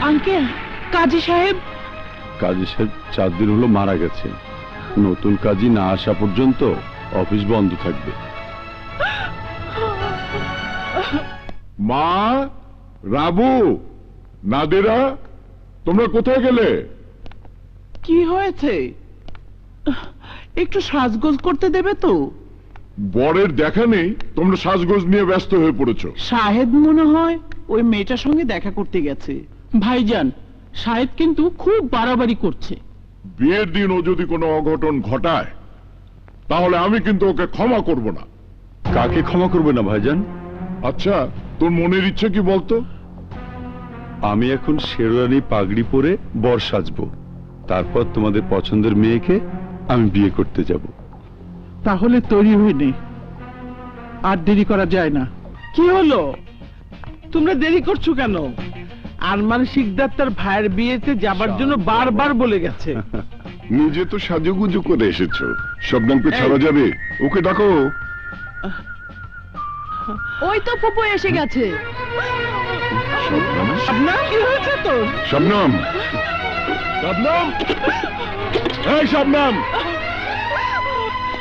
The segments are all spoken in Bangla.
আঙ্কেল, কাজী সাহেব 4 দিন হলো মারা গেছে। নতুন কাজী না আসা পর্যন্ত অফিস বন্ধ থাকবে। মা, রাবু, নাদিরা, তোমরা কোথায় গেলে? কি হয়েছে? একটু সাজগোজ করতে দেবে তো? বরের দেখা নেই, তোমরা সাজগোজ নিয়ে ব্যস্ত হয়ে পড়েছো। শাহেদ মনে হয় ওই মেয়েটার সঙ্গে দেখা করতে গেছে। ভাইজান, শাহেদ কিন্তু খুব বাড়াবাড়ি করছে। বিয়ের দিন ও যদি কোনো অঘটন ঘটায় তাহলে আমি কিন্তু ওকে ক্ষমা করব না। কাকে ক্ষমা করবে না ভাইজান? আচ্ছা, তোর মনের ইচ্ছে কি বলতো? আমি এখন শেরওয়ানি পাগড়ি পরে বর সাজবো, তারপর তোমাদের পছন্দের মেয়েকে আমি বিয়ে করতে যাব। তাহলে তৈরি হয়ে নে, আর দেরি করা যায় না। কি হলো, তোমরা দেরি করছো কেন? আরমান শিকদার তার ভাইয়ের বিয়েতে যাবার জন্য বারবার বলে গেছে। নিজে তো সাজুগুজু করে এসেছো, শবনমকে ছাড়া যাবে? ওকে ডাকো। ওই তো ফুপু এসে গেছে। শবনম, শবনম, কি হয়েছে তোর? শবনম, শবনম, এই শবনম,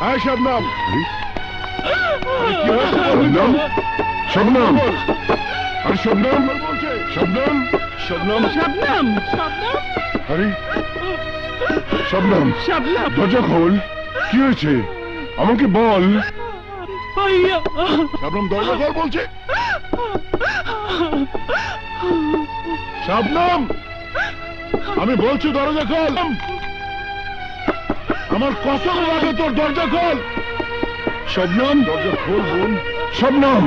এই শবনম, শবনম, শবনম, আরে শবনম, শবনম, শবনম, শবনম, শবনম, আরে শবনম, শবনম, দরজা খোল। কি হয়েছে আমাকে বল। ভাইয়া, শবনম, দরজা খোল বলছে। শবনম, আমি বলছি দরজা খোল। আমার কসম লাগে তোর দরজা খোল। শবনম, দরজা খোল বোন। শবনম,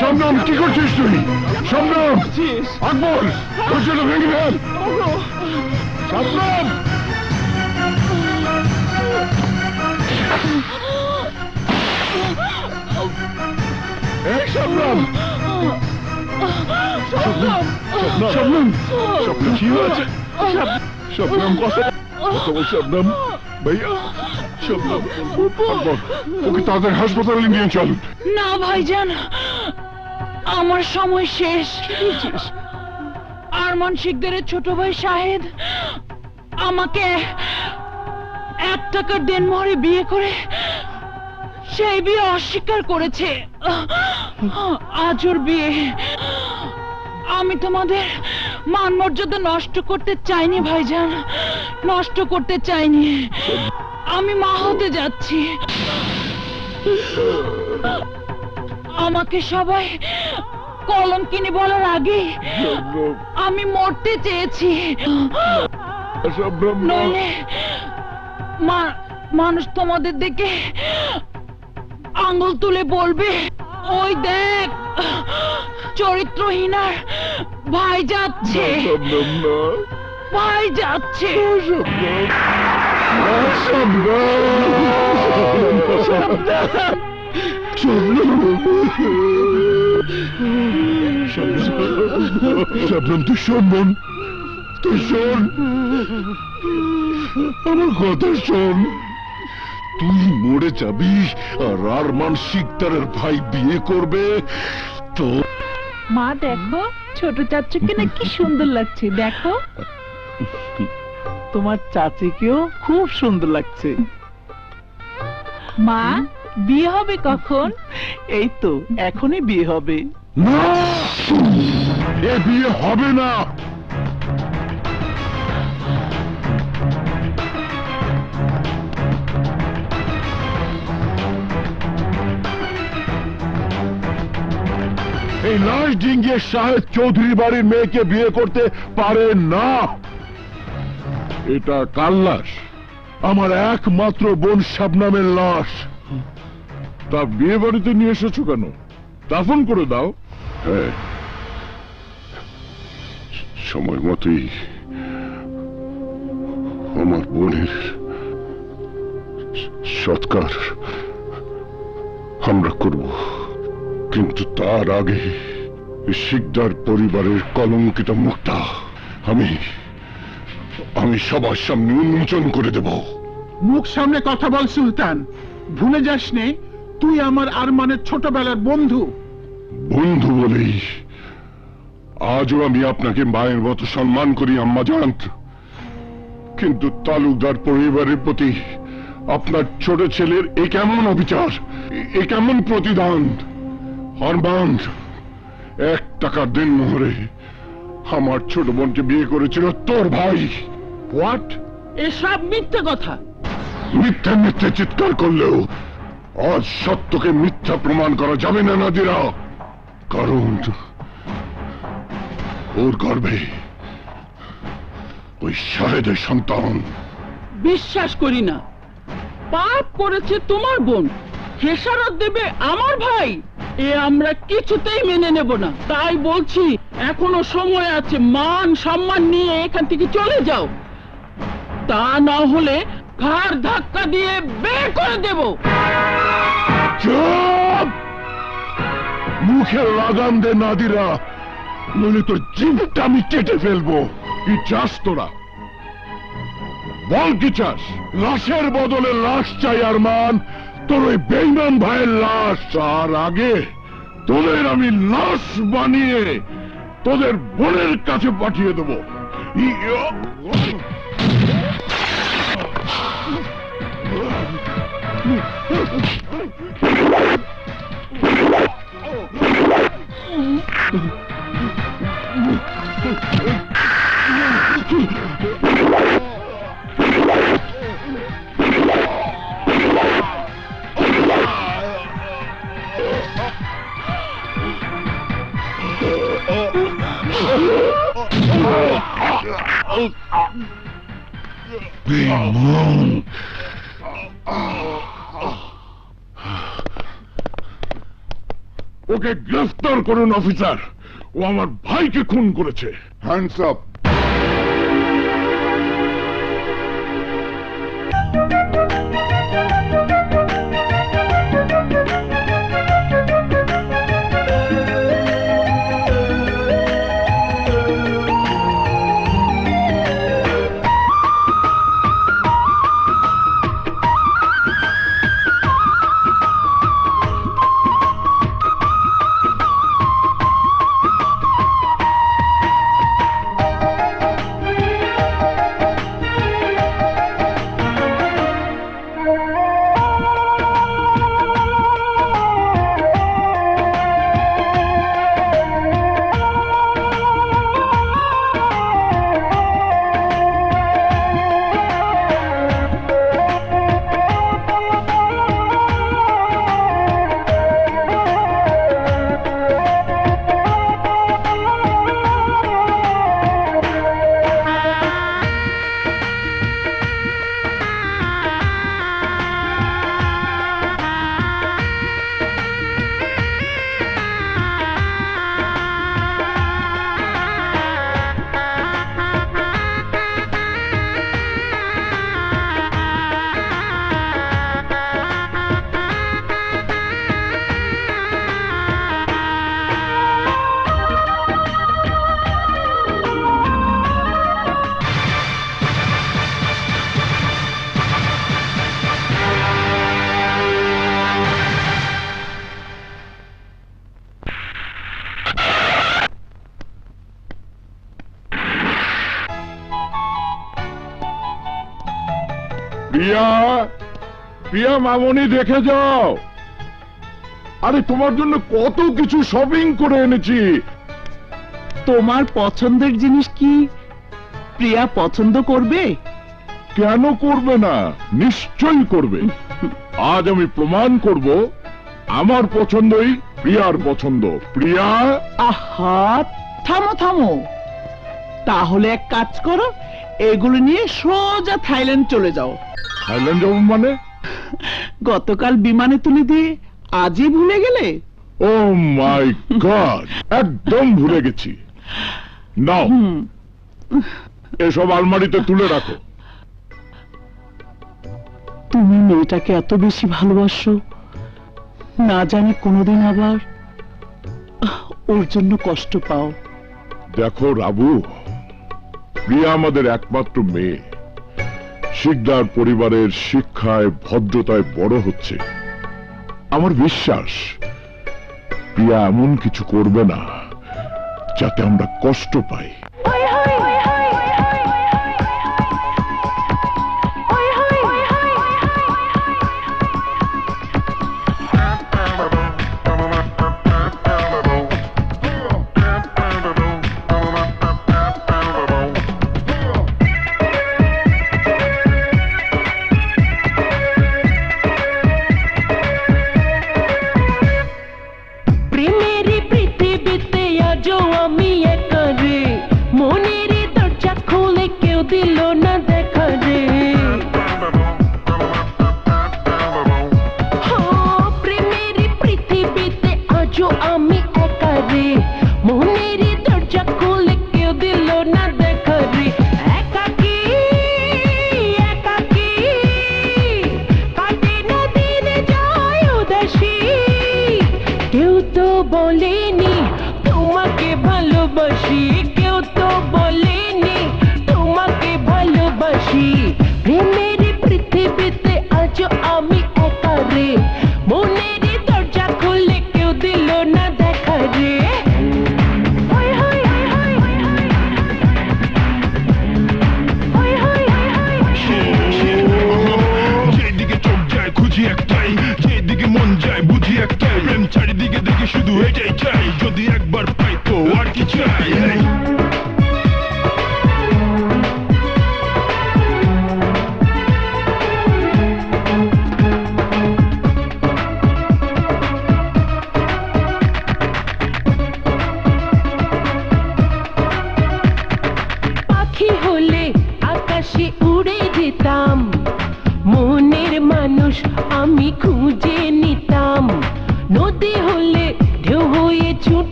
শবনম, কি করছিস তুই? শবনম, আকবর, দরজাটা ভেঙে ফেল। শবনম, এই শবনম, শবনম, শবনম, শবনম, কি হয়েছে? শবনম, কথা বল শবনম, ভাইয়া। শবনম, আকবর, ওকে তাড়াতাড়ি হাসপাতালে নিয়ে চল। না ভাইজান, আমার সময় শেষ। আরমান শিকদারের ছোট ভাই শাহেদ আমাকে 1 টাকার দেনমোহরে বিয়ে করে সেই বিয়ে অস্বীকার করেছে। আজ ওর বিয়ে। আমি তোমাদের মান মর্যাদা নষ্ট করতে চাইনি ভাইজান, নষ্ট করতে চাইনি। আমি মা হতে যাচ্ছি। আমাকে সবাই কলঙ্কিনী বলার আগে আমি মরতে চেয়েছি। নইলে মানুষ তোমাদের দেখে আঙ্গুল তুলে বলবে, ওই দেখ চরিত্রহীনার ভাই যাচ্ছে, ভাই যাচ্ছে। শবনম, তুই শোন বোন, তুই শোন, আমার কথা শোন। তুই মরে যাবি আর আরমান শিকদারের ভাই বিয়ে করবে। তো মা দেখো, ছোট চাচুকে না কি সুন্দর লাগছে, দেখো। তোমার চাচিকেও খুব সুন্দর লাগছে। মা, বিয়ে হবে কখন? এই তো এখনই বিয়ে হবে। না, এ বিয়ে হবে না। এই লাশ ডিঙ্গিয়ে শাহেদ চৌধুরী বাড়ির মেয়েকে বিয়ে করতে পারে না। এটা কার লাশ? আমার একমাত্র বোন শবনমের লাশ। তা বিয়ে বাড়িতে নিয়ে এসেছো কেন? দাফন করে দাও। হ্যাঁ, সময় মতোই আমার বোনের সৎকার আমরা করব, কিন্তু তার আগে শিকদার পরিবারের কলঙ্কিত মুখটা আমি সবার সামনে উন্মোচন করে দেব। মুখ সামনে কথা বল সুলতান, ভুলে যাস নে তুই আমার আরমানের ছোটবেলার বন্ধু। বন্ধু বলেই আজও আমি আপনাকে মায়ের মতো সম্মান করি আম্মাজান, কিন্তু তালুকদার পরিবারের প্রতি আপনার ছোট ছেলের এ কেমন অবিচার, এ কেমন প্রতিদান। আরমান 1 টাকা দেনমোহরে আমার ছোট বোনকে বিয়ে করেছিল তোর ভাই। হোয়াট? এসব মিথ্যে কথা। মিথ্যে মিথ্যে চিৎকার করলেও আজ সত্যকে মিথ্যা প্রমাণ করা যাবে না নাদিরা, কারণ ওর গর্ভে ওই শাহেদের সন্তান। বিশ্বাস করি না, পাপ করেছে তোমার বোন, খেসারত দেবে আমার ভাই, এ আমরা কিছুতেই মেনে নেব না। তাই বলছি এখনো সময় আছে, মান সম্মান নিয়ে এখান থেকে চলে যাও, তা না হলে ঘাড় ধাক্কা দিয়ে বের করে দেব। চুপ! মুখে লাগাম দে নাদিরা, নইলে তোর জিভটা আমি কেটে ফেলবো। কি চাস তোরা? বল কি চাস? লাশের বদলে লাশ চাই আরমান, তোর ওই বেঈমান ভাইয়ের লাশ। তার আগে তোদের আমি লাশ বানিয়ে তোদের বোনের কাছে পাঠিয়ে দেবো। ওকে গ্রেফতার করুন অফিসার, ও আমার ভাইকে খুন করেছে। Hands up. প্রিয়া, প্রিয়া মামনি দেখে যাও, আরে তোমার জন্য কত কিছু শপিং করে এনেছি। তোমার পছন্দের জিনিস কি প্রিয়া পছন্দ করবে? কেন করবে না? নিশ্চয়ই করবে। আজ আমি প্রমাণ করব আমার পছন্দই প্রিয়ার পছন্দ। প্রিয়া, আহা, থামো থামো, তাহলে এক কাজ করো, এগুলো নিয়ে সোজা থাইল্যান্ড চলে যাও। থাইল্যান্ড যাবো মানে? গতকাল বিমানে তুলে দিয়ে আজই ভুলে গেলে? ও মাই গড, একদম ভুলে গেছি। নাও, এসব আলমারিতে তুলে রাখো। তুমি মেয়েটাকে এত বেশি ভালোবাসো, না জানি কোনোদিন আবার ওর জন্য কষ্ট পাও। দেখো রাবু, প্রিয়া আমাদের একমাত্র মেয়ে, শিকদার পরিবারের শিক্ষায় ভদ্রতায় বড় হচ্ছে। আমার বিশ্বাস প্রিয়া এমন কিছু করবে না যাতে আমরা কষ্ট পাই।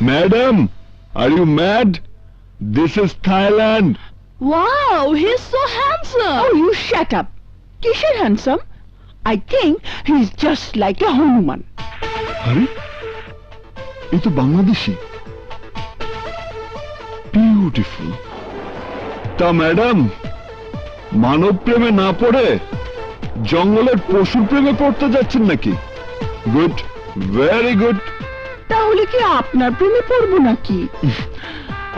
Madam, are you mad? This is Thailand. Wow, he's so handsome. Oh, you shut up. Kishan handsome? I think he's just like a Hanuman. আরে এ তো বাংলাদেশি। বিউটিফুল। তা ম্যাডাম, মানব প্রেমে না পড়ে জঙ্গলের পশুর প্রেমে পড়তে যাচ্ছেন নাকি? Good, very good. তাহলে কি আপনার প্রেমে পড়বো নাকি?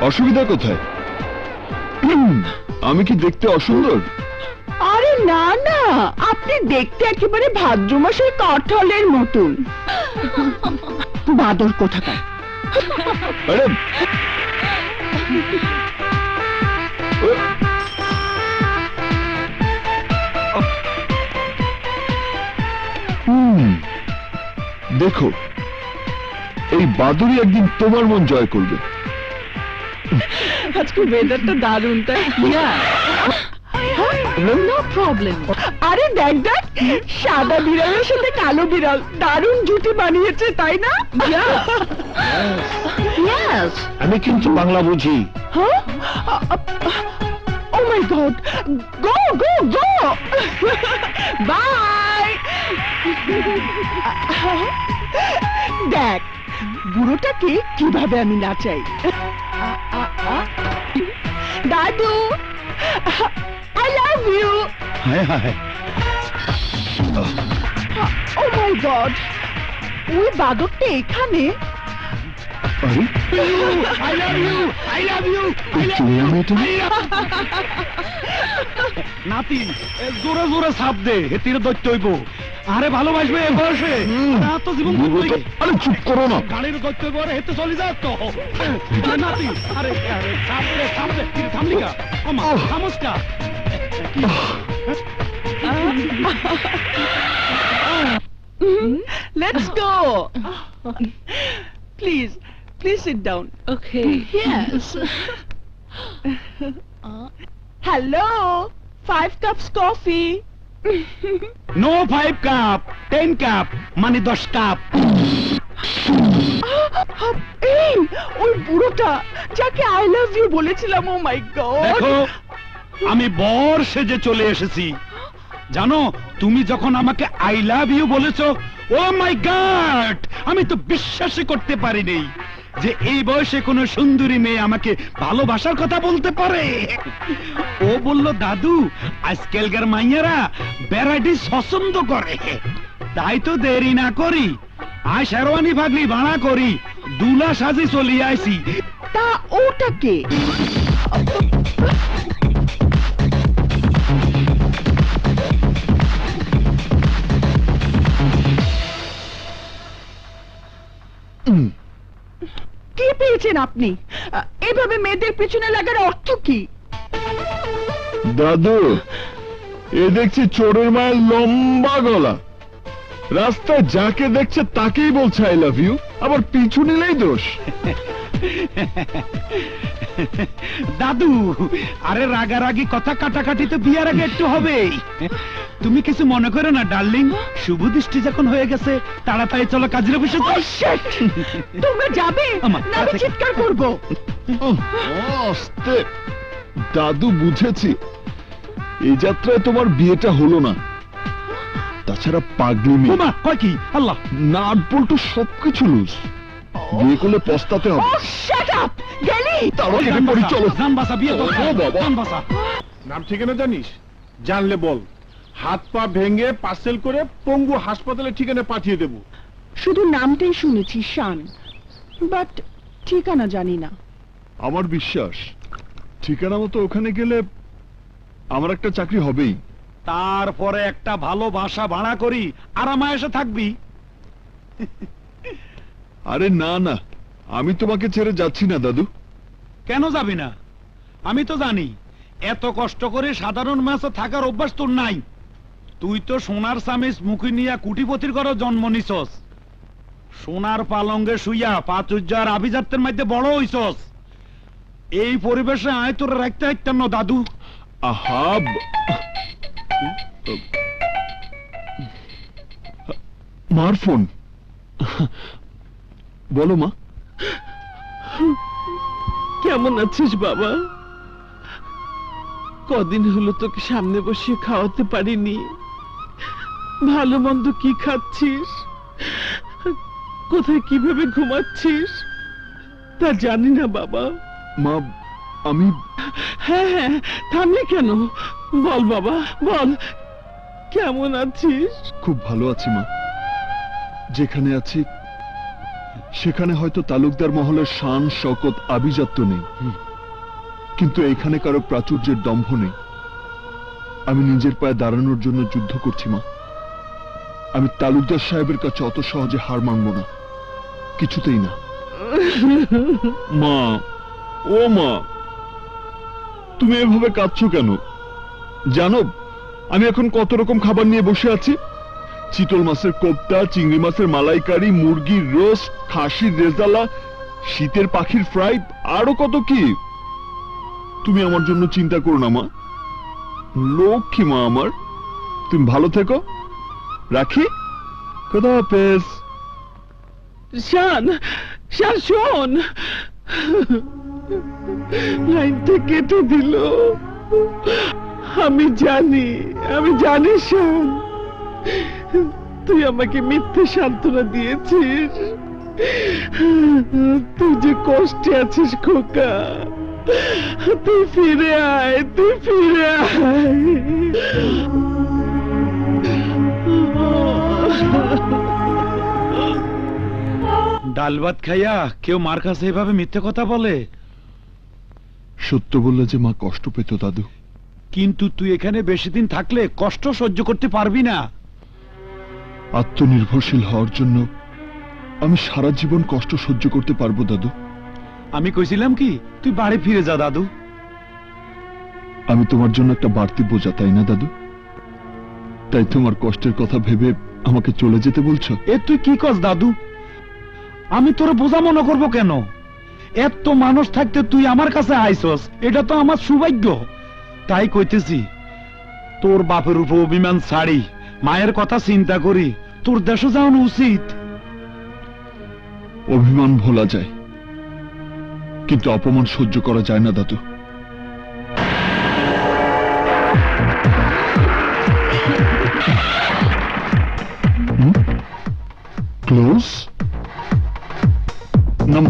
অসুবিধা কোথায়? আমি কি দেখতে অসুন্দর? আরে না না, আপনি দেখতে একেবারে ভাদ্র মাসের কাঁঠালের মতন। বাদর কোথাকার। আরে দেখো, এই বাদুড়ি একদিন তোমার মন জয় করবে। আজকে ওয়েদারটা দারুণ, তাই না? No problem. আরে দেখ দেখ, সাদা বিড়ালের সাথে কালো বিড়াল দারুণ জুটি বানিয়েছে, তাই না? Yes. আমি কিন্তু বাংলা বুঝি। Huh? Oh my God! Go, go, go! Bye! দেখ, বুড়োটাকে কিভাবে আমি নাচাই। দাদু, I love you! Hi hi, Oh my God! ওই বাদরটা এখানে? আরে I love you, I love you, এই চুইয়া মেয়েটা? নাতি জোরে জোরে ছাপ দে, হেতির দৈত্য হইব। আরে ভালোবাসবে এ বয়সে, আর তো জীবন আরে চুপ করো না। গাড়ির দৈত্য হইব, আরে হেতে চলে যা তো। আরে নাতি, আরে আরে ছাপ দে, তুই থামলিকা, আমা থামসকা। Let's go! Please, please sit down. Okay. Yes. Hello! 5 cups coffee. No 5 cup, 10 cup, মানে 10 কাপ। এই, ওই বুড়োটা যাকে আই লাভ ইউ বলেছিলাম, ও মাই গড! দেখো, আমি বর সেজে চলে এসেছি। জানো, তুমি যখন আমাকে আই লাভ ইউ বলেছো, ও মাই গড, আমি তো বিশ্বাসই করতে পারিনি যে এই বয়সে কোনো সুন্দরী মেয়ে আমাকে ভালোবাসার কথা বলতে পারে। ও বলল, দাদু, আজকালকার মাইয়ারা বেড়াটি পছন্দ করে, তাই তো দেরি না করি আয় শেরওয়ানি পাগড়ি ভাড়া করি, দুলা সাজি চলি আইছি। তা ওটাকে? কি পেয়েছেন আপনি? এভাবে মেয়েদের পেছনে লাগার অর্থ কি? দাদু, এ দেখছি চোরের মায়ের লম্বা গলা, রাস্তায় যাকে দেখছে তাকেই বলছে আই লাভ ইউ, আবার পিছু নিলেই দোষ। দাদু, আরে রাগারাগি কথা কাটাকাটি তো বিয়ার আগে একটু হবেই। তুমি কিছু মনে করো না ডার্লিং, শুভ দৃষ্টি যখন হয়ে গেছে, তাড়াতাড়ি চলো কাজের অফিসে যাই। তোমরা যাবে আমার না আমি চিৎকার করব? আস্তে। দাদু, বুঝেছি, এই যাত্রায় তোমার বিয়েটা হলো না। তাছাড়া পাগলি মেয়ে, ওমা, কয় কি আল্লাহ, নাট বল্টু সবকিছু লুজ। বিয়ে করলে পস্তাতে হবে। Oh, shut up! গেলি? তারও কেটে পড়ি, চলো। জান বাসা, বিয়ে তো ও বাবা। জান বাসা। নাম ঠিকানা জানিস? জানলে বল, হাত পা ভেঙে পার্সেল করে পঙ্গু হাসপাতালে ঠিকানা পাঠিয়ে দেব। শুধু নামটাই শুনেছি, শান, বাট ঠিকানা জানি না। আমার বিশ্বাস, ঠিকানা মতো ওখানে গেলে আমার একটা চাকরি হবেই। তারপরে একটা ভালো বাসা ভাড়া করি, আরামায় এসে থাকবি। আরে না না, আমি তোমাকে ছেড়ে যাচ্ছি না দাদু। কেন যাবি না? আমি তো জানি এত কষ্ট করে সাধারণ মাসে থাকার অভ্যাস তোর নাই। তুই তো সোনার সামিস মুখি নিয়া কুটিপতির ঘরে জন্ম নিছস, সোনার পালঙ্গে শুইয়া পাচুজ্জার আভিজাত্যের মধ্যে বড় হইছস। এই পরিবেশে আয় তোর রাখতে হাইতাম না দাদু। আহাব, মার ফোন। বলো মা। কেমন আছিস বাবা? কদিন হলো তোকে সামনে বসিয়ে খাওয়াতে পারিনি। ভালো মন্দ কি খাচ্ছিস, কোথায় কিভাবে ঘুমাচ্ছিস তা জানি না বাবা। মা আমি হ্যাঁ হ্যাঁ, থামলি কেন? বল বাবা বল, কেমন আছিস? খুব ভালো আছি মা। যেখানে আছি সেখানে হয়তো তালুকদার মহলের শান শওকত আভিজাত্য নেই, কিন্তু এখানে কারো প্রাচুর্যের দম্ভ নেই। আমি নিজের পায়ে দাঁড়ানোর জন্য যুদ্ধ করছি মা। আমি তালুকদার সাহেবের কাছে অত সহজে হার মানব না, কিছুতেই না। মা, ও মা, তুমি এভাবে কাঁদছো কেন? জানো আমি এখন কত রকম খাবার নিয়ে বসে আছি? চিতল মাছের কোপ্তা, চিংড়ি মাছের মালাইকারি, মুরগির রোস্ট, খাসির রেজালা, শীতের পাখির ফ্রাই, আরো কত কি। তুমি আমার জন্য চিন্তা করো না মা। লক্ষ্মী মা আমার, তুমি ভালো থেকো। রাখি, খোদা হাফেজ। শান, শান শোন, লাইনটা কেটে দিল। আমি জানি শান, তুই আমাকে মিথ্যে সান্ত্বনা দিয়েছিস। তুই যে কষ্টে আছিস খোকা, তুই ফিরে আয়। ডাল ভাত খাইয়া কেউ মার কাছে এভাবে মিথ্যে কথা বলে? সত্য বললে যে মা কষ্ট পেত দাদু। কিন্তু তুই এখানে বেশি দিন থাকলে কষ্ট সহ্য করতে পারবি না। আত্মনির্ভরশীল হওয়ার জন্য আমি সারা জীবন কষ্ট সহ্য করতে পারবো দাদু। আমি কইছিলাম কি তুই বাড়ি ফিরে যা দাদু। আমি তোমার জন্য একটা বাড়তি বোঝা, তাই না দাদু? তাই তোমার কষ্টের কথা ভেবে আমাকে চলে যেতে বলছো? এ তুই কি কস দাদু? আমি তোর বোঝা মনে করবো কেন? এত মানুষ থাকতে তুই আমার কাছে আইসস, এটা তো আমার সৌভাগ্য। তাই কইতেছি, তোর বাপের উপর অভিমান ছাড়ি মায়ের কথা চিন্তা করি তোর দেশে যাওয়ানো উচিত। অভিমান ভোলা যায়, কিন্তু অপমান সহ্য করা যায় না দাদু। ক্লোজ নাম।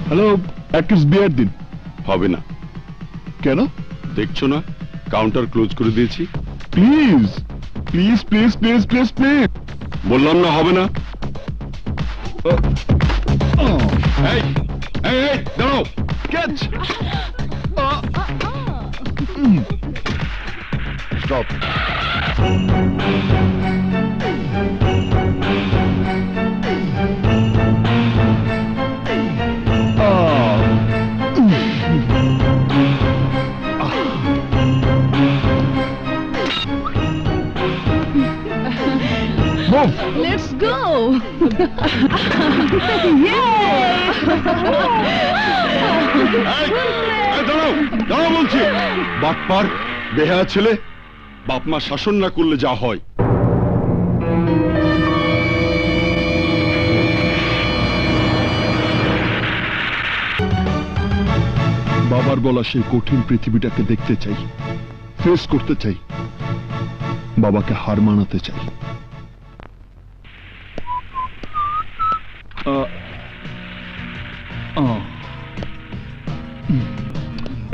হ্যালো, এক কিস বিয়ার দিন। হবে না। কেন? দেখছো না কাউন্টার ক্লোজ করে দিয়েছি। Please please please please please please. বললাম না হবে না। এই এই এই দাঁড়াও। ক্যাচ। স্টপ। Let's go! দাঁড়াও দাঁড়াও বলছি। বাটপার বেহায়া ছেলে, বাপ মা শাসন না করলে যা হয়। বাবার বলা সেই কঠিন পৃথিবীটাকে দেখতে চাই, ফেস করতে চাই, বাবাকে হার মানাতে চাই।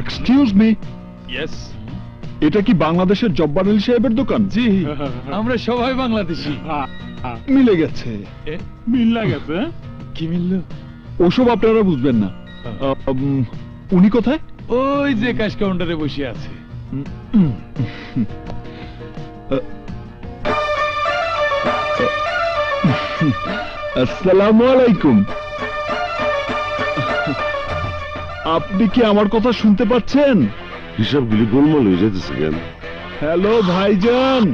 Excuse me, yes. এটা কি বাংলাদেশের জব্বার আলী সাহেবের দোকান? জি, আমরা সবাই বাংলাদেশি। মিলে গেছে। মিল লাগেছে। কি মিলল? ওসব আপনারা বুঝবেন না। উনি কোথায়? ওই যে ক্যাশ কাউন্টারে বসে আছে। আসসালামু আলাইকুম। আপনি কি আমার কথা শুনতে পাচ্ছেন? হিসাবগুলি গোলমাল হয়ে যেতেছে কেন? হ্যালো ভাইজান,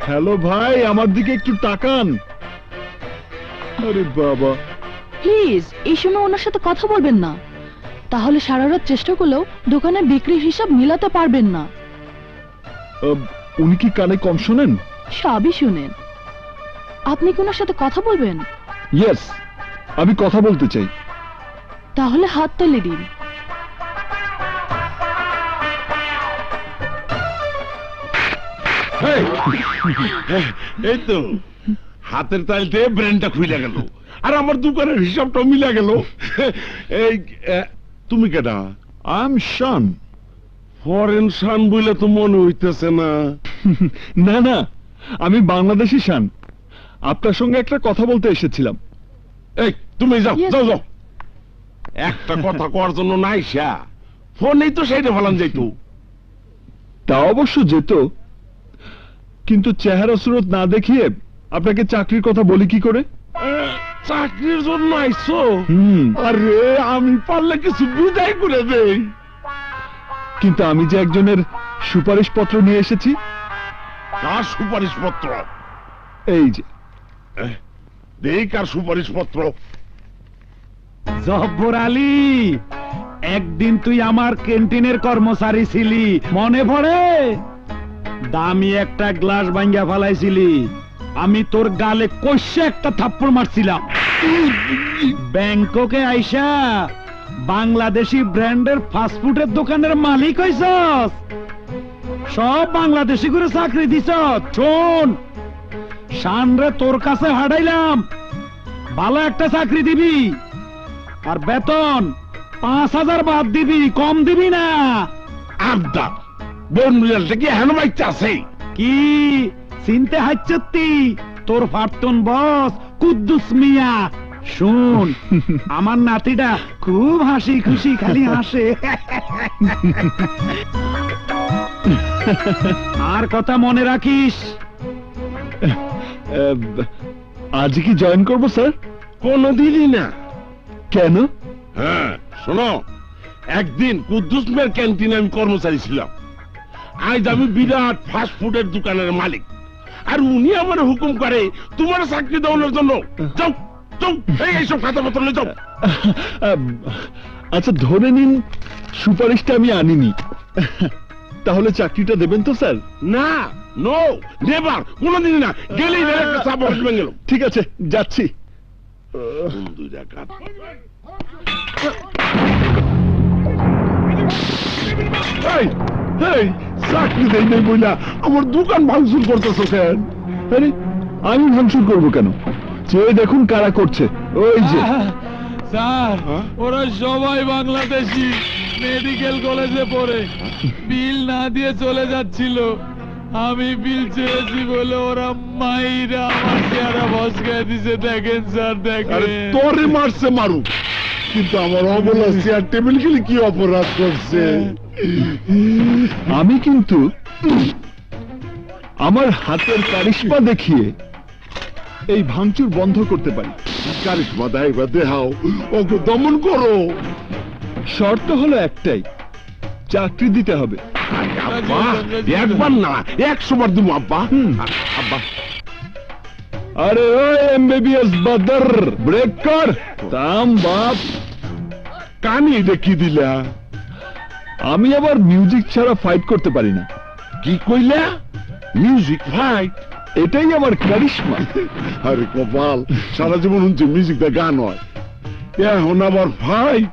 হ্যালো ভাই, আমার দিকে একটু তাকান। আরে বাবা, প্লিজ এই সময় ওনার সাথে কথা বলবেন না। তাহলে সারা রাত চেষ্টা করলেও দোকানে বিক্রির হিসাব মিলাতে পারবেন না। উনি কি কানে কম শোনেন? সবই শুনেন। আপনি কি ওনার সাথে কথা বলবেন? ইয়েস, আমি কথা বলতে চাই। তাহলে হাত তুলে দিন। এই তো হাতের তালতে ব্রেনটা খুইলা গেল, আর আমার দোকানের হিসাবটা মিলা গেল। এই তুমি কেডা? I am Shan. Foreign Shan বইলে তো মনে হইতেছে না। না না, আমি বাংলাদেশি শান। আপনার সঙ্গে একটা কথা বলতে এসেছিলাম। এই তুমি যাও Yes, যাও sir. যাও, একটা কথা কর জন্য নাইসা ফোনেই তো সেইটা ফেলান যাইতো। তা অবশ্য যেত, কিন্তু চেহারা সুরত না দেখিয়ে আপনাকে চাকরির কথা বলি কি করে? চাকরির জন্য আইছো? হুম, আরে আমি পারলে কিছু বিদায় করে দেই। কিন্তু আমি যে একজনের সুপারিশ পত্র নিয়ে এসেছি। কার সুপারিশ পত্র? এই যে দেই কার সুপারিশ পত্র। জব্বর আলী, একদিন তুই আমার ক্যান্টিনের কর্মচারী ছিলি, মনে পড়ে? দামি একটা গ্লাস ভাঙ্গা ফেলাইছিলি, আমি তোর গালে কষে একটা থাপ্পড় মারছিলাম। ব্যাংককে আইসা বাংলাদেশি ব্র্যান্ডের ফাস্টফুডের দোকানের মালিক হইছস, সব বাংলাদেশি করে চাকরি দিছ। শোন, শানরে তোর কাছে হারাইলাম, ভালো একটা চাকরি দিবি, আর বেতন 5,000 বাদ দিবি, কম দিবি না। আবদা বোন রিয়ালটা কি হেন বাইতে আছে? কি চিনতে হাচ্ছতি? তোর প্রাক্তন বস কুদ্দুস মিয়া। শুন, আমার নাতিটা খুব হাসি খুশি খালি হাসে। আর কথা মনে রাখিস। আজ কি জয়েন করবো স্যার? কোনদিনই না। কেন? হ্যাঁ শোনো, একদিন কুদ্দুস মিয়ার ক্যান্টিনে আমি কর্মচারী ছিলাম, আজ আমি বিরাট ফাস্ট ফুডের দোকানের মালিক, আর উনি আমার হুকুম করে তোমার চাকরি দেওয়ানোর জন্য। যাও যাও, এইসব খাতাপত্র নিয়ে যাও। আচ্ছা ধরে নিন সুপারিশটা আমি আনিনি, তাহলে চাকরিটা দেবেন তো স্যার? না, নো নেভার, কোনদিনই না। গেলেই একটা চাপ আসবে গেল। ঠিক আছে, যাচ্ছি। এই, এই, চাকরি দেই নাই বইলা আমার দোকান ভাঙচুর করতেছো কেন? আরে আমি ভাঙচুর করবো কেন? চেয়ে দেখুন কারা করছে। ওই যে স্যার, ওরা সবাই বাংলাদেশি, মেডিকেল কলেজে পড়ে, বিল না দিয়ে চলে যাচ্ছিল। আমি বিল চেয়েছি বলে ওরা মাইরা আমার চেহারা ভসকায় দিছে। দেখেন স্যার, আরে দেখেন। তোরে মারছে মারুক, কিন্তু আমার অবলা চেয়ার টেবিল গেলে কি অপরাধ করছে? আমি কিন্তু আমার হাতের কারিশমা দেখিয়ে এই ভাঙচুর বন্ধ করতে পারি। কারিশমা দেখাইবা দেখাও, ওকে দমন করো। শর্ত হলো একটাই, চাকরি দিতে হবে। আব্বা, একবার না 100 বার দিব আব্বা। আব্বা আরে ওই এমবিবিএস বাদর, ব্রেক কর। তাম বাপ, কানি দেখি দিলা। আমি আবার মিউজিক ছাড়া ফাইট করতে পারি না। কি কইলা? Music fight? এটাই আমার কারিশমা। আরে কপাল, সারা জীবন হচ্ছে মিউজিক দা গান হয়, এখন আবার ফাইট।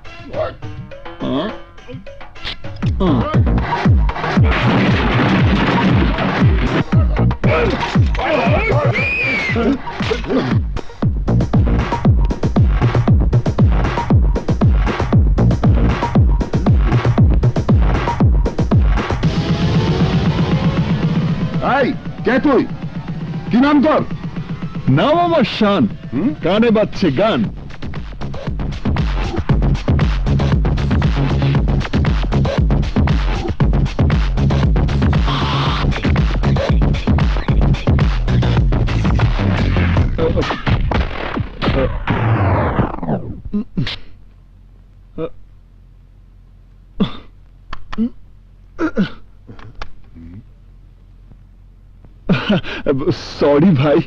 এই কে তুই? কি নাম তোর? নাম আমার শান, কানে বাজছে গান। সরি ভাই,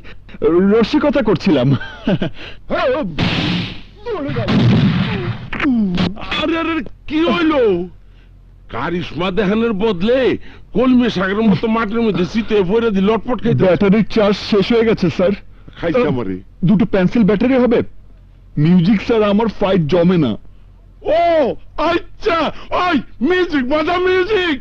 রসিকতা করছিলাম। আরে আরে কি হইলো? কারিশমা দেখানোর বদলে কলমে শাকের মতো মাটির মধ্যে শীতে ভরে দিয়ে লটপট খাইতে। ব্যাটারির চার্জ শেষ হয়ে গেছে স্যার। খাইছে আমারে। দুটো পেন্সিল ব্যাটারি হবে? মিউজিক স্যার আমার ফাইট জমে না। ও আচ্ছা, ওই মিউজিক বাজা, music.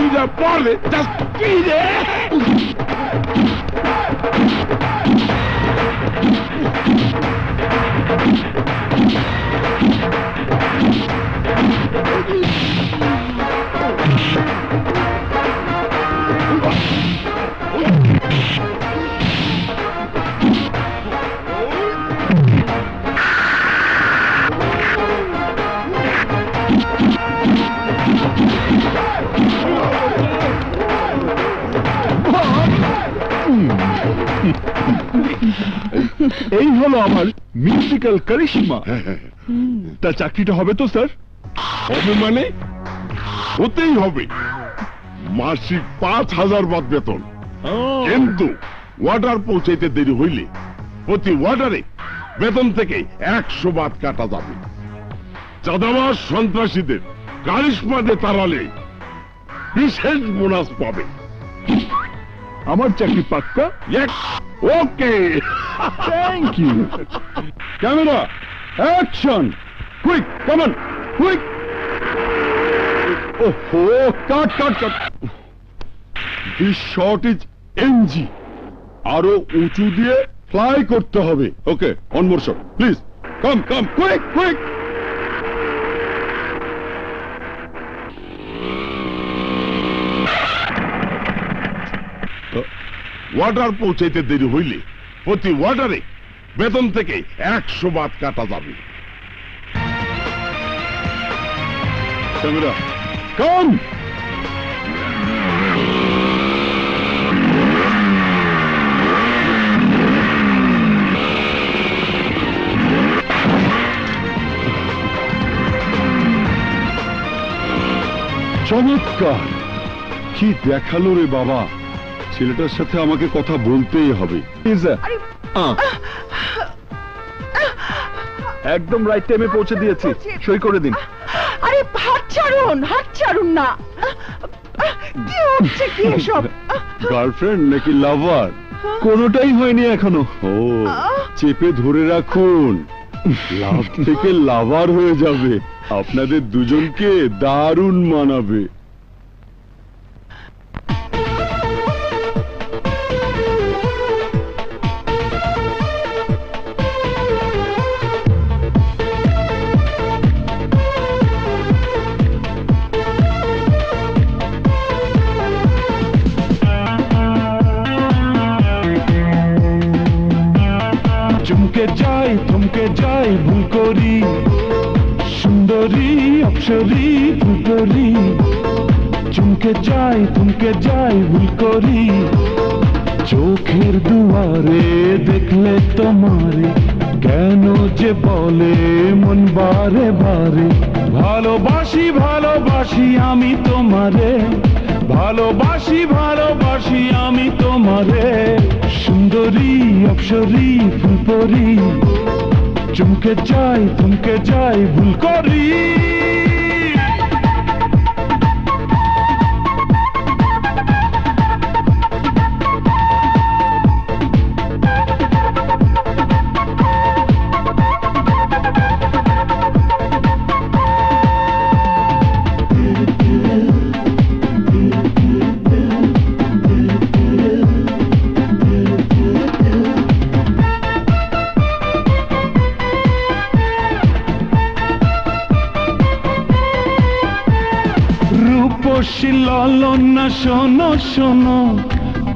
Usa porre, das pide. এই হলো আমার মিউজিক্যাল কারিশমা। তা চাকরিটা হবে তো স্যার? হবে মানে? হতেই হবে। মাসিক 5,000 বাদ বেতন। কিন্তু ওয়াটার পৌঁছাইতে দেরি হইলে প্রতি ওয়াটারে বেতন থেকে 100 বাদ কাটা যাবে। চাঁদাবাজ সন্ত্রাসীদের কারিশমাতে তাড়ালে বিশেষ বোনাস পাবে। আমার চাকরি পাক্কা? Okay, thank you. Camera action, quick come on, quick. ওহো, cut cut cut. This shot is NG. আরো উঁচু দিয়ে ফ্লাই করতে হবে। Okay, one more shot please. Come come, quick quick. Water পৌঁছাইতে দেরি হইলে প্রতি ওয়াটারে বেতন থেকে 100 বাদ কাটা যাবে। ক্যামেরা কাম। চমৎকার, কি দেখালো রে বাবা। ছেলেটার সাথে আমাকে কথা বলতেই হবে। একদম রাইট টাইমে পৌঁছে দিয়েছি, সই করে দিন। আরে হাত ছাড়ুন না। কি হচ্ছে কি এসব? গার্লফ্রেন্ড নাকি লাভার? কোনোটাই হয়নি এখনো। ও, চেপে ধরে রাখুন, লাভ থেকে লাভার হয়ে যাবে। আপনাদের দুজনকে দারুণ মানাবে। থমকে যাই ভুল করি, সুন্দরী অপ্সরী ফুলকরি, চমকে যাই থমকে যাই ভুল করি, চোখের দুয়ারে দেখলে তোমারে কেন যে বলে মন বারে বারে, ভালোবাসি ভালোবাসি আমি তোমারে, ভালোবাসি ভালোবাসি আমি তোমারে, সুন্দরী অপ্সরী ফুলপরি, চমকে যাই থমকে যাই ভুল করি। রূপসী লালনা শোনো শোনো,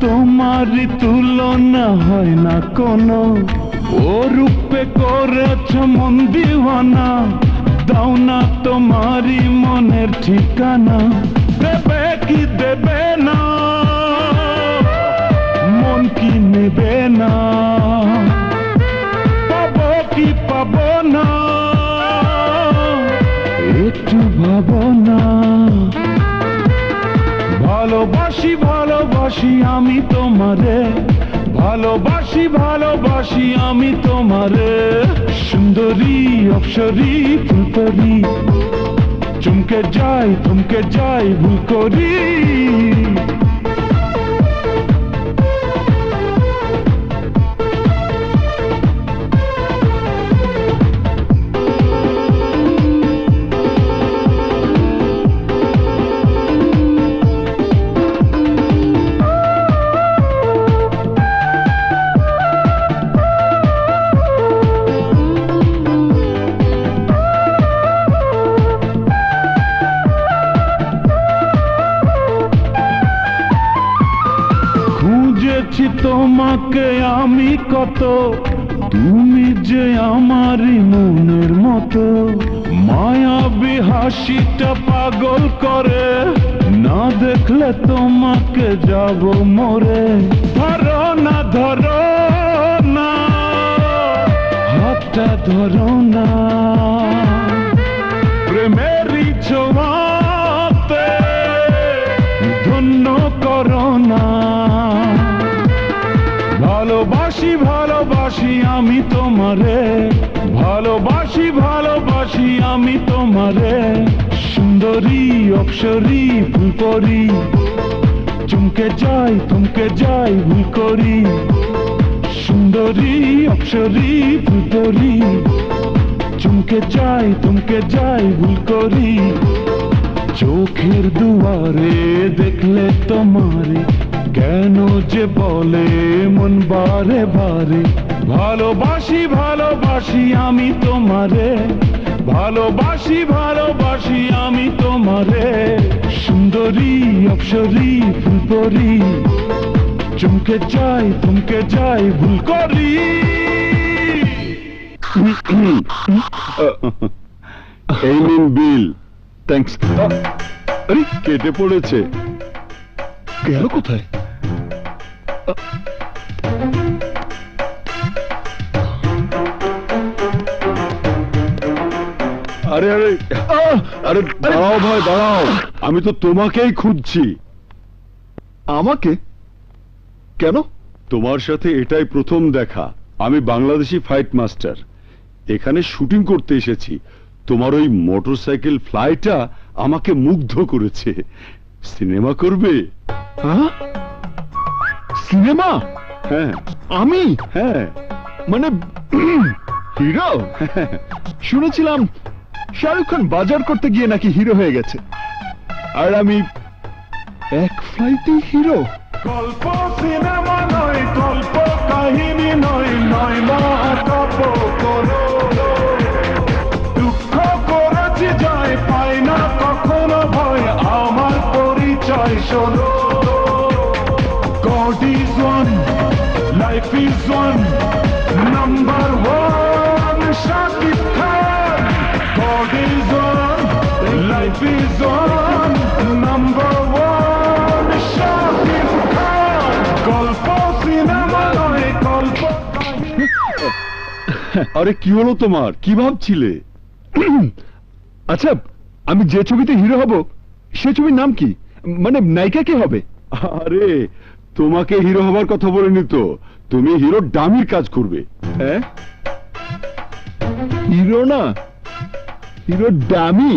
তোমারই তুলনা হয় না কোনো, ও রূপে করেছ মন দিওয়ানা, দাও না তোমারই মনের ঠিকানা, দেবে কি দেবে না, মন কি নেবে না, পাবো কি পাবো না, একটু ভাবো না, ভালোবাসি ভালোবাসি আমি তোমারে, ভালোবাসি ভালোবাসি আমি তোমারে, সুন্দরী অপ্সরী ফুলকরি, চমকে যাই থমকে যাই ভুল করি। খুঁজেছি তোমাকে আমি কত, তুমি যে আমারই মনের মতো, মায়াবী হাসিটা পাগল করে, না দেখলে তোমাকে যাব মরে, ধরো না ধরো না, হাতটা ধরো না, প্রেমেরই ছোঁয়াতে ধন্য করো না, ভালোবাসি ভালোবাসি আমি তোমারে, ভালোবাসি ভালোবাসি আমি তোমারে, সুন্দরী অপ্সরী ফুলকরি, চমকে যাই থমকে যাই ভুল করি, সুন্দরী অপ্সরী ফুলকরি, চমকে যাই থমকে যাই ভুল করি, চোখের দুয়ারে দেখলে তোমারে কেন যে বলে মন বারে বারে, ভালোবাসি ভালোবাসি আমি তোমারে, ভালোবাসি ভালোবাসি আমি তোমারে, সুন্দরী অপ্সরী ফুলপরি, চমকে যাই থমকে যাই ভুল করি। এই নিন বিল। থ্যাঙ্কস। আরে কেটে পড়েছে। গেল কোথায়? আরে আরে আরে দাঁড়াও ভাই দাঁড়াও, আমি তো তোমাকেই খুঁজছি। আমাকে? কেন? তোমার সাথে এটাই প্রথম দেখা। আমি বাংলাদেশি ফাইট মাস্টার, এখানে শুটিং করতে এসেছি। তোমার ওই মোটরসাইকেল ফ্লাইটা আমাকে মুগ্ধ করেছে। সিনেমা করবে? হ্যাঁ, সিনেমা? হ্যাঁ। আমি? হ্যাঁ। মানে হিরো? শুনেছিলাম শাহরুখ খান বাজার করতে গিয়ে নাকি হিরো হয়ে গেছে, আর আমি এক ফ্লাইটেই হিরো। গল্প সিনেমা নয়, গল্প কাহিনী নয়, নয় না গল্প করো। দুঃখ করেছি যায়, পাই না কখনো ভয়, আমার পরিচয় শোনো। God is one, life is one, number one. আরে কি হলো তোমার, কি ভাবছিলে? আচ্ছা, আমি যে ছবিতে হিরো হব সে ছবির নাম কি, মানে নায়িকা কে হবে? আরে তোমাকে হিরো হবার কথা বলিনি তো, তুমি হিরো ডামির কাজ করবে। হ্যাঁ, হিরো না, হিরো ডামি।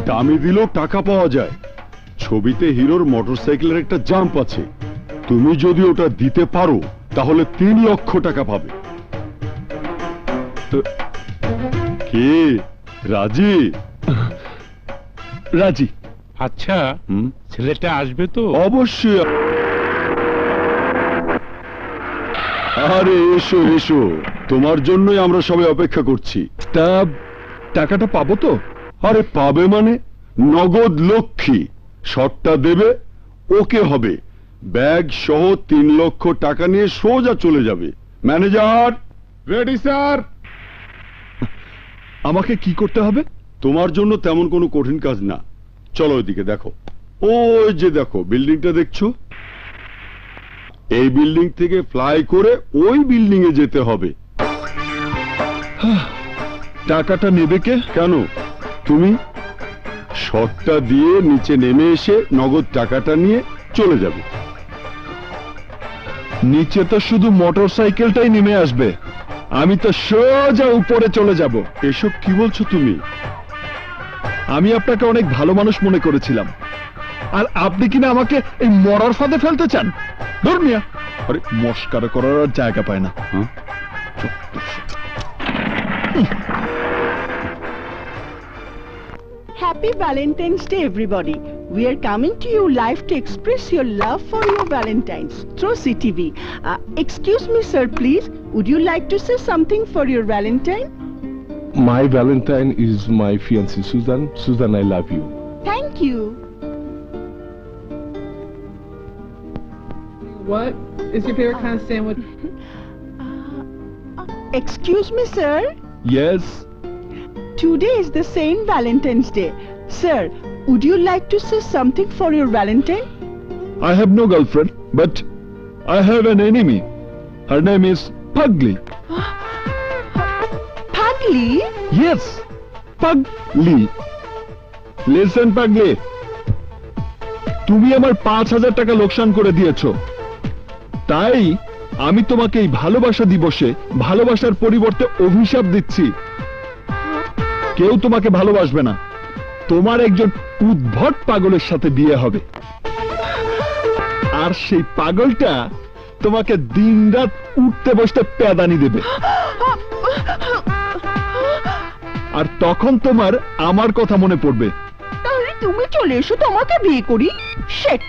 ডামি দিলেও টাকা পাওয়া যায়। ছবিতে হিরোর মোটরসাইকেলের একটা জাম্প আছে, তুমি যদি ওটা দিতে পারো তাহলে 3 লক্ষ টাকা পাবে। কে রাজি? রাজি। আচ্ছা, হুম, ছেলেটা আসবে তো? অবশ্যই। আরে এসো এসো, তোমার জন্যই আমরা সবাই অপেক্ষা করছি। তা টাকাটা পাবো তো? আরে পাবে মানে, নগদ লক্ষ্মী। শটটা দেবে, ওকে হবে, ব্যাগ সহ 3 লক্ষ টাকা নিয়ে সোজা চলে যাবে। Manager ready sir. আমাকে কি করতে হবে? তোমার জন্য তেমন কোনো কঠিন কাজ না, চলো ওইদিকে দেখো, ওই যে দেখো বিল্ডিংটা দেখছো, এই বিল্ডিং থেকে ফ্লাই করে ওই বিল্ডিং এ যেতে হবে। টাকাটা নেবে কে? কেন, তুমি শটটা দিয়ে নিচে নেমে এসে নগদ টাকাটা নিয়ে চলে যাবে। নিচে তো শুধু মোটরসাইকেলটাই নেমে আসবে, আমি তো সোজা উপরে চলে যাব। এসব কি বলছো তুমি? আমি আপনাকে অনেক ভালো মানুষ মনে করেছিলাম, আর আপনি কিনা আমাকে এই মরার ফাঁদে ফেলতে চান? ধর মিয়া, আরে মস্কারা করার আর জায়গা পায় না। হ্যাঁ? Happy Valentine's Day, everybody. We are coming to you live to express your love for your Valentines through CTV. Excuse me, sir, please. Would you like to say something for your Valentine? My Valentine is my fiancée Susan. Susan, I love you. Thank you. What is your favorite kind of sandwich? Excuse me, sir. Yes. Today is the Saint Valentine's Day. Sir, would you like to say something for your Valentine? I have no girlfriend, but I have an enemy. Her name is Pugly. Pugly? Yes, Pugly. Listen, Pugly. তুমি আমার 5,000 টাকা লোকসান করে দিয়েছো, তাই আমি তোমাকে এই ভালোবাসা দিবসে ভালোবাসার পরিবর্তে অভিশাপ দিচ্ছি। কেউ তোমাকে ভালোবাসবে না, তোমার একজন উদ্ভট পাগলের সাথে বিয়ে হবে, আর সেই পাগলটা তোমাকে দিনরাত উঠতে বসতে প্যাদানি দেবে, আর তখন তোমার আমার কথা মনে পড়বে। তাহলে তুমি চলে এসো, তোমাকে বিয়ে করি। শেট।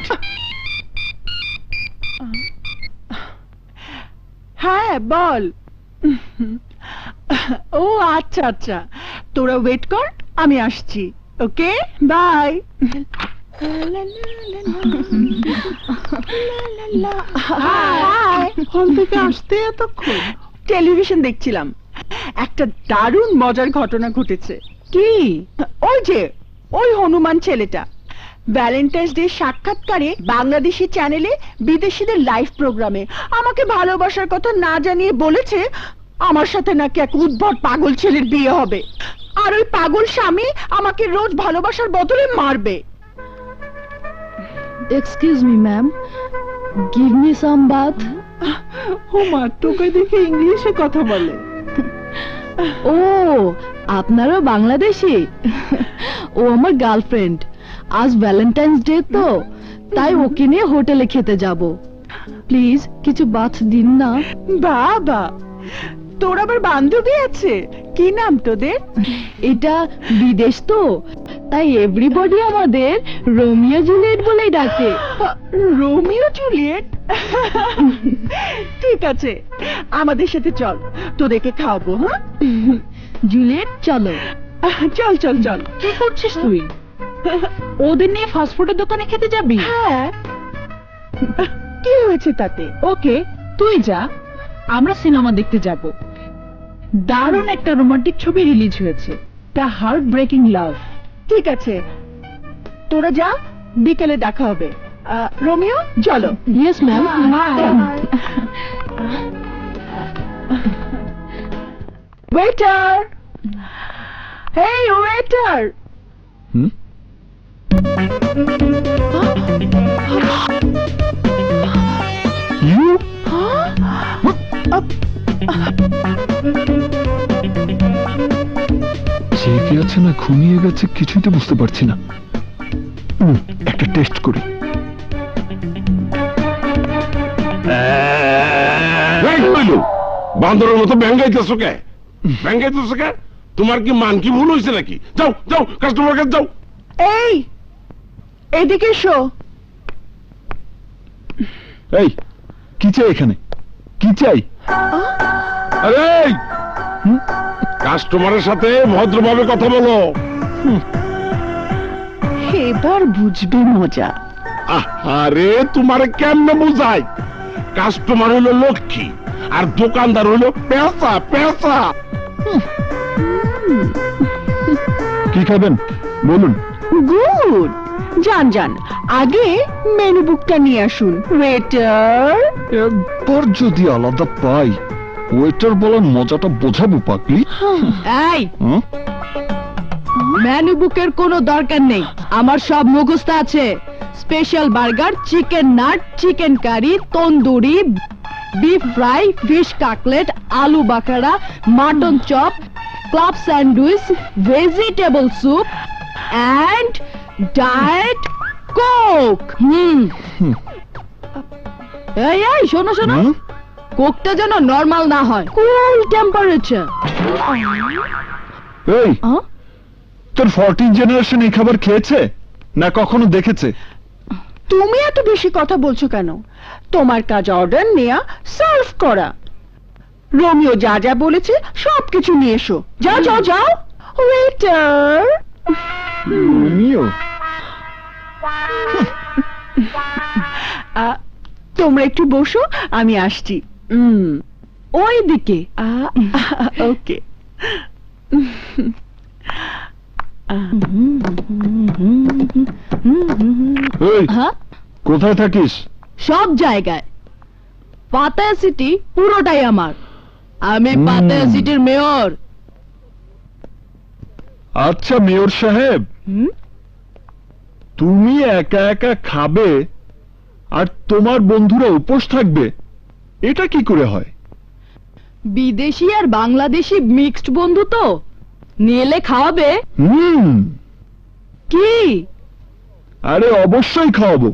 হ্যাঁ বল। ও আচ্ছা আচ্ছা, তোরা ওয়েট কর, আমি আসছি। ওকে, বাই। হল থেকে আসতে এতক্ষণ? টেলিভিশন দেখছিলাম, একটা দারুণ মজার ঘটনা ঘটেছে। কি? ওই হনুমান ছেলেটা ভ্যালেন্টাইন্স ডে সাক্ষাৎকারে বাংলাদেশি চ্যানেলে বিদেশিদের লাইভ প্রোগ্রামে আমাকে ভালোবাসার কথা না জানিয়ে বলেছে আমার সাথে নাকি এক উদ্ভট পাগল ছেলের বিয়ে হবে, আর ওই পাগল স্বামী আমাকে রোজ ভালোবাসার বদলে মারবে। Excuse me ma'am, give me some bath. ও মা, তোকে দেখে ইংলিশে কথা বলে। ও, আপনারও বাংলাদেশি? ও আমার গার্লফ্রেন্ড, আজ ভ্যালেন্টাইন্স ডে তো, তাই ওকে নিয়ে হোটেলে খেতে যাব। প্লিজ কিছু বাথ দিন না। বাবা, তোর আবার বান্ধবী আছে? কি নাম তোদের? এটা বিদেশ তো, তাই এভরিবডি আমাদের রোমিও জুলিয়েট বলেই ডাকে। Romeo Juliet? ঠিক আছে, আমাদের সাথে চল, তোদেরকে খাওয়াবো। হ্যাঁ জুলিয়েট, চলো। চল চল চল। কি করছিস তুই? ওদের নিয়ে ফাস্টফুডের দোকানে খেতে যাবি? হ্যাঁ, কি হয়েছে তাতে? ওকে, তুই যা, আমরা সিনেমা দেখতে যাব। দারুণ একটা রোমান্টিক ছবি রিলিজ হয়েছে, দ্য হার্ট ব্রেকিং লাভ। ঠিক আছে, তোরা যা, বিকেলে দেখা হবে। রোমিও, চলো। Yes ma'am. Waiter, hey waiter, hmm? You? জেগে আছে না ঘুমিয়ে গেছে কিছুই তো বুঝতে পারছি না। একটা টেস্ট করি। বান্দরের মতো ব্যাঙ্গাইতেছো কে? ব্যাঙ্গাইতেছো কে? তোমার কি মান কি ভুল হয়েছে নাকি? যাও যাও কাস্টমার কাছে যাও। এই এদিকে এসো। এই কি চাই এখানে? কি চাই? আরে কাস্টমারের সাথে ভদ্রভাবে কথা বলো। এবার বুঝবে মজা। আরে তোমার কেমনে বুঝাই? কাস্টমার হইলো লক্ষ্মী আর দোকানদার হইলো পেঁচা পেঁচা। কি খাবেন বলুন? গুড, যান যান, আগে মেনু বুকটা নিয়ে আসুন। ওয়েটার, একবার যদি আলাদা পাই ওয়েটার বলার মজাটা বোঝাবো পাগলি। এই হুম? মেনু বুকের কোনো দরকার নেই, আমার সব মুখস্থ আছে। Special burger, chicken nut, chicken curry, tandoori, beef fry, fish cutlet, আলু বাকারা, mutton chop, club sandwich, vegetable soup and diet Coke. এই এই শোনো শোনো, হুম? কোকটা যেন নরমাল না হয়, কুল টেম্পারেচার। এই তোর 14 জেনারেশন এই খাবার খেয়েছে না কখনো দেখেছে? তুমি এত বেশি কথা বলছো কেন? তোমার কাজ অর্ডার নেয়া, সার্ভ করা। রোমিও যা যা বলেছে সবকিছু নিয়ে এসো। যাও যাও যাও। ওয়েটার, আমিও তোমরা একটু বসো, আমি আসছি। ওই দিকে। ওকে। এই হ্যাঁ, কোথায় থাকিস? সব জায়গায়। পাতায়া সিটি পুরোটাই আমার, আমি পাতায়া সিটির মেয়র। আচ্ছা মেয়র সাহেব, তুমি একা একা খাবে আর তোমার বন্ধুরা উপোস থাকবে, এটা কি করে হয়? বিদেশি আর বাংলাদেশি মিক্সড বন্ধু তো, নিলে খাওয়াবে কি? আরে অবশ্যই খাওয়াবো।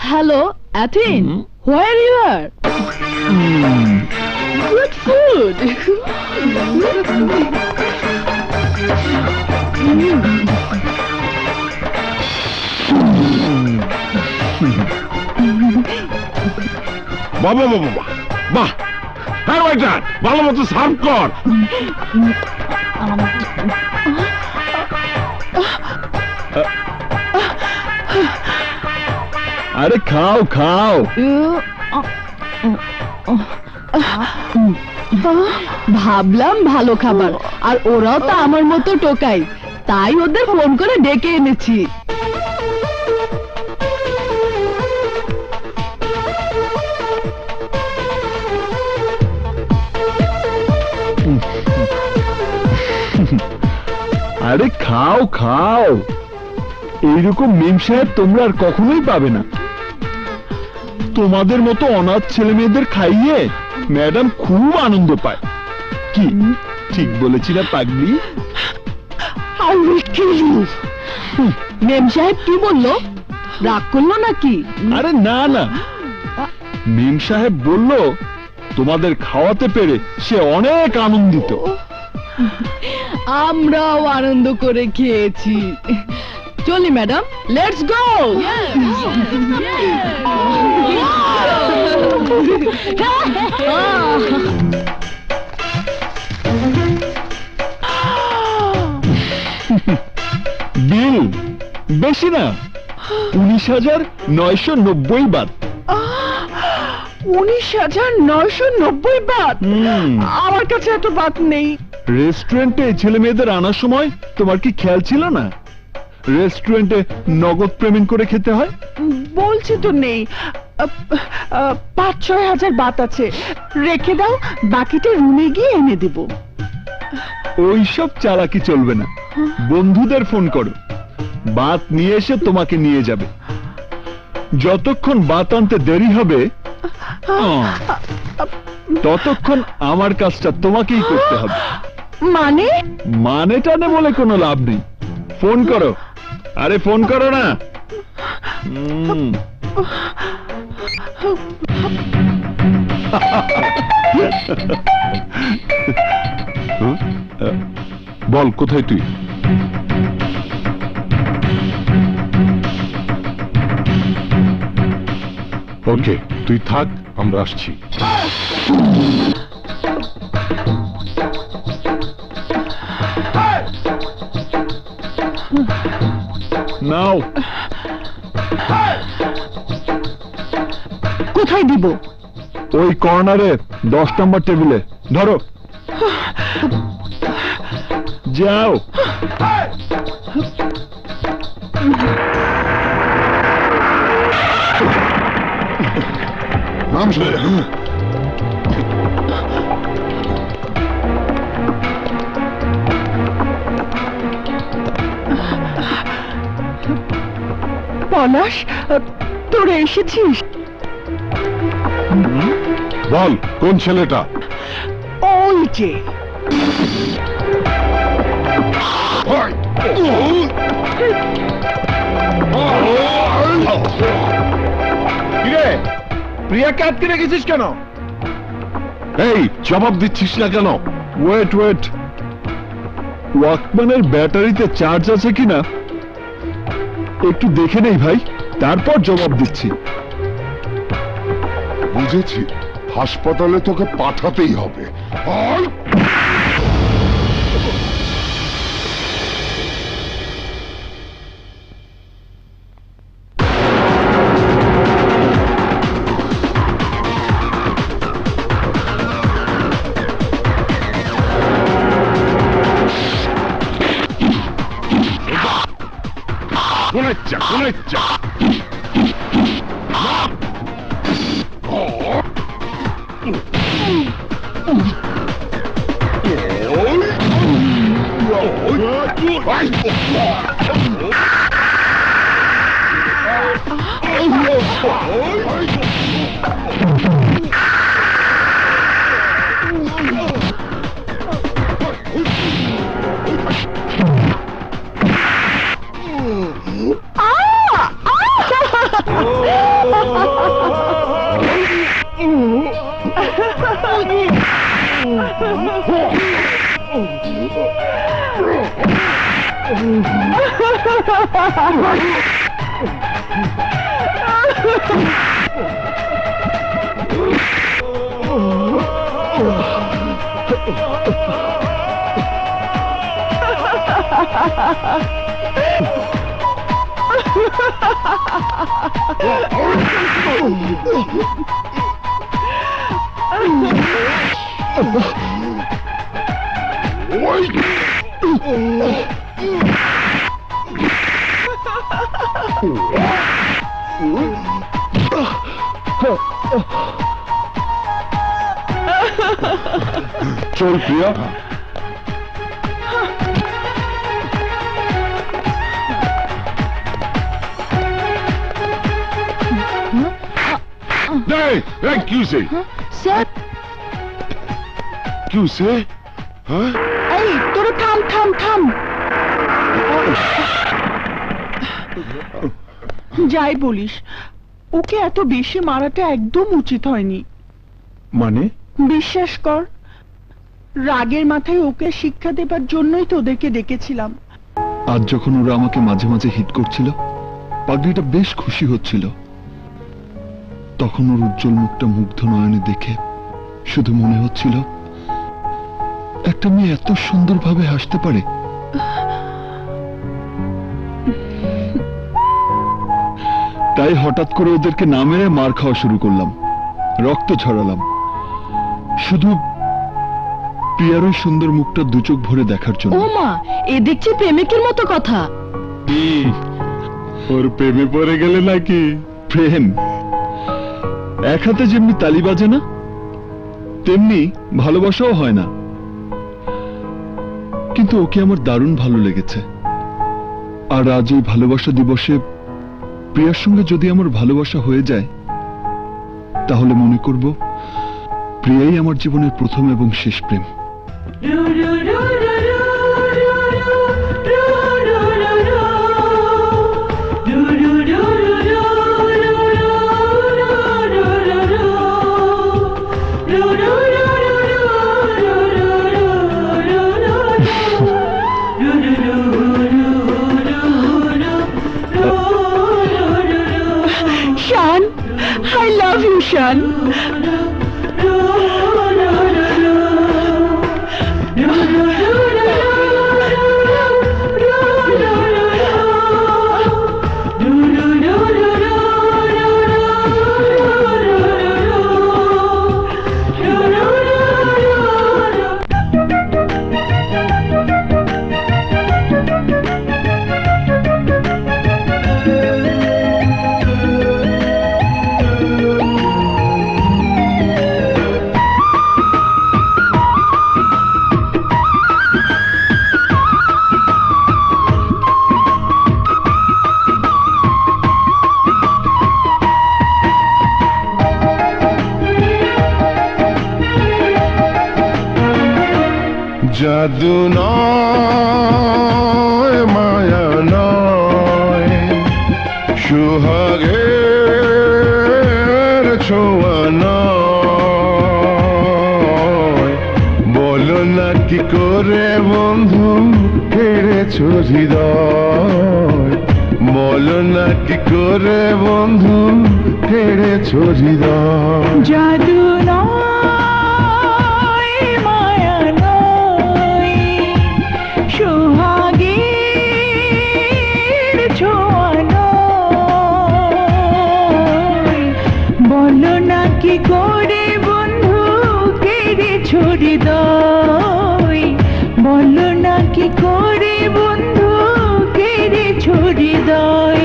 হ্যালো অ্যাথিন, where you are? Good food. বাবা বাবা বাহ বাহ, হ্যাঁ ওয়েটার ভালো মতো সার্ভ কর। আরে খাও খাও। ভাবলাম ভালো খাবার, আর ওরাও তো আমার মতো টোকাই, তাই ওদের ফোন করে ডেকে এনেছি। আরে খাও খাও, এইরকম মেম সাহেব তোমরা আর কখনোই পাবে না। তোমাদের মতো অনাথ ছেলে মেয়েদের খাইয়ে ম্যাডাম খুব আনন্দ পায়। কি ঠিক বলেছি না পাগলি? মেম সাহেব কি বললো? রাগ করলো নাকি? আরে না না, মেম সাহেব বলল তোমাদের খাওয়াতে পেরে সে অনেক আনন্দিত। আমরাও আনন্দ করে খেয়েছি। চলি ম্যাডাম, লেটস গো। বিল বেশি না, 19,990 বাদ। 19,990 বাদ? আমার কাছে এত বাদ নেই। রেস্টুরেন্টে ছেলে মেয়েদের আনার সময় তোমার কি খেয়াল ছিল না রেস্টুরেন্টে নগদ পেমেন্ট করে খেতে হয়? বলছি তো নেই। 5-6 হাজার বাত আছে, রেখে দাও, বাকিটা রুমে গিয়ে এনে দেব। ওইসব চালাকি চলবে না, বন্ধুদের ফোন করো, বাত নিয়ে এসে তোমাকে নিয়ে যাবে। যতক্ষণ বাত আনতে দেরি হবে ততক্ষণ আমার কাজটা তোমাকেই করতে হবে। মানে? মানে টানে বলে কোনো লাভ নেই, ফোন করো, আরে ফোন করো না। বল কোথায় তুই? ওকে, তুই থাক, আমরা আসছি। নাও। কোথায় দিব? ওই কর্নারে 10 নম্বর টেবিলে ধরো, যাও। পলাশ, তোরা এসেছিস? বল কোন ছেলেটা? ওই যে। প্রিয়াকে আটকে রেখেছিস কেন? এই জবাব দিচ্ছিস না কেন? ওয়েট ওয়েট, ওয়াকম্যানের ব্যাটারিতে চার্জ আছে কিনা একটু দেখে নেই ভাই, তারপর জবাব দিচ্ছি। বুঝেছি, হাসপাতালে তোকে পাঠাতেই হবে। চল প্রিয়া। স্যার, এই তোরা থাম থাম থাম। যাই বলিস, ওকে এত বেশি মারাটা একদম উচিত হয়নি। মানে? বিশ্বাস কর, রাগের মাথায় ওকে শিক্ষা দেবার জন্যই তোদেরকে ডেকেছিলাম। আজ যখন ওরা আমাকে মাঝে মাঝে হিট করছিল, পাগড়িটা বেশ খুশি হচ্ছিল, তখন ওর উজ্জ্বল মুখটা মুগ্ধ নয়নে দেখে শুধু মনে হচ্ছিল একটা মেয়ে এত সুন্দরভাবে হাসতে পারে। তাই হঠাৎ করে ওদেরকে না মেরে মার খাওয়া শুরু করলাম, রক্ত ঝরালাম, শুধু প্রিয়ার ওই সুন্দর মুখটা দু চোখ ভরে দেখার জন্য। ও মা, এ দেখছি প্রেমিকের মতো কথা। ওর প্রেমে পড়ে গেলে নাকি? প্রেম? এক হাতে যেমনি তালি বাজে না, তেমনি ভালোবাসাও হয় না। কিন্তু ওকে আমার দারুণ ভালো লেগেছে। আর আজ এই ভালোবাসা দিবসে প্রিয়ার সঙ্গে যদি আমার ভালোবাসা হয়ে যায়, তাহলে মনে করব প্রিয়াই আমার জীবনের প্রথম এবং শেষ প্রেম। Shan, I love you, Shan. জাদু নয়, মায়া নয়, সুহাগের ছোঁয়া নয়। বলো না কি করে বন্ধু কেড়েছো হৃদয়, বলো না কি করে বন্ধু কেড়েছো হৃদয়। জাদু নয়, মায়া নয়, সোহাগের ছোঁয়া নয়। বলো না কি করে বন্ধু কেড়েছো হৃদয়, বলো না কি করে বন্ধু কেড়েছো হৃদয়।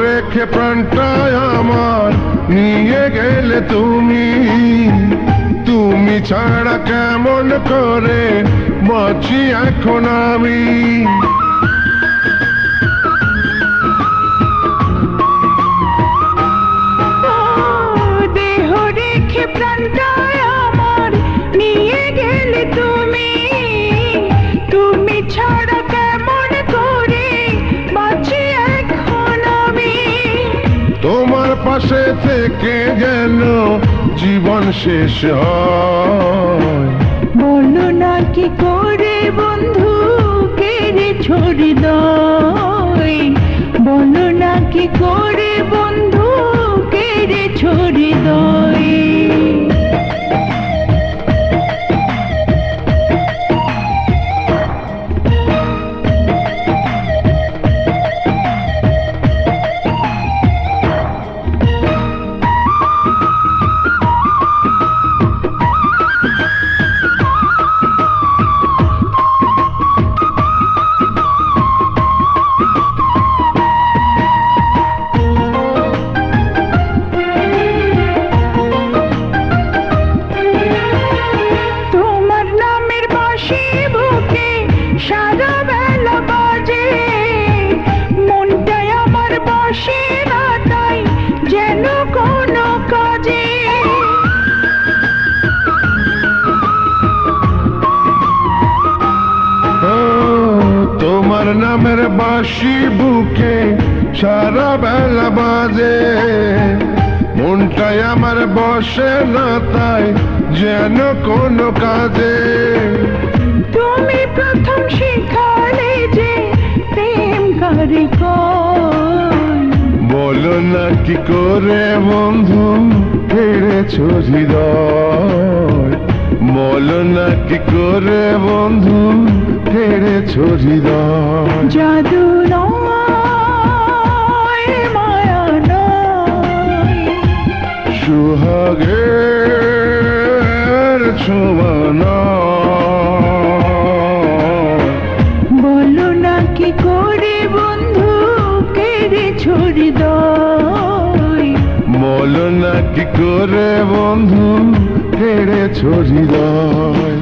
রেখে প্রাণটায় আমার নিয়ে গেলে তুমি, তুমি ছাড়া কেমন করে বাঁচি এখন আমি। দেহ রেখে প্রাণটায় আমার নিয়ে গেলে তুমি, তুমি ছাড়া কেমন করে বাঁচি এখন আমি। তোমার পাশে থেকে যেন জীবন শেষ হয়, বলো না কি করে বন্ধু কেড়েছো হৃদয়, বলো না কি করে বন্ধু কেড়েছো হৃদয়। নামের বাঁশি বুকে সারা বেলা বাজে, মনটা বসে না তাই যেন কোনো কাজে। তুমি প্রথম শিখালে যে প্রেম কারিগর, বলো না কি করে বন্ধু হেরেছ হৃদয়, বলো না কি করে বন্ধু হেরেছ হৃদয়। জাদু নয় মায়া নয়, সুহাগের ছোঁয়া নয়। বলো না কি করে বন্ধু কেড়েছ হৃদয়, বলো না কি করে বন্ধু হেরেছ হৃদয়।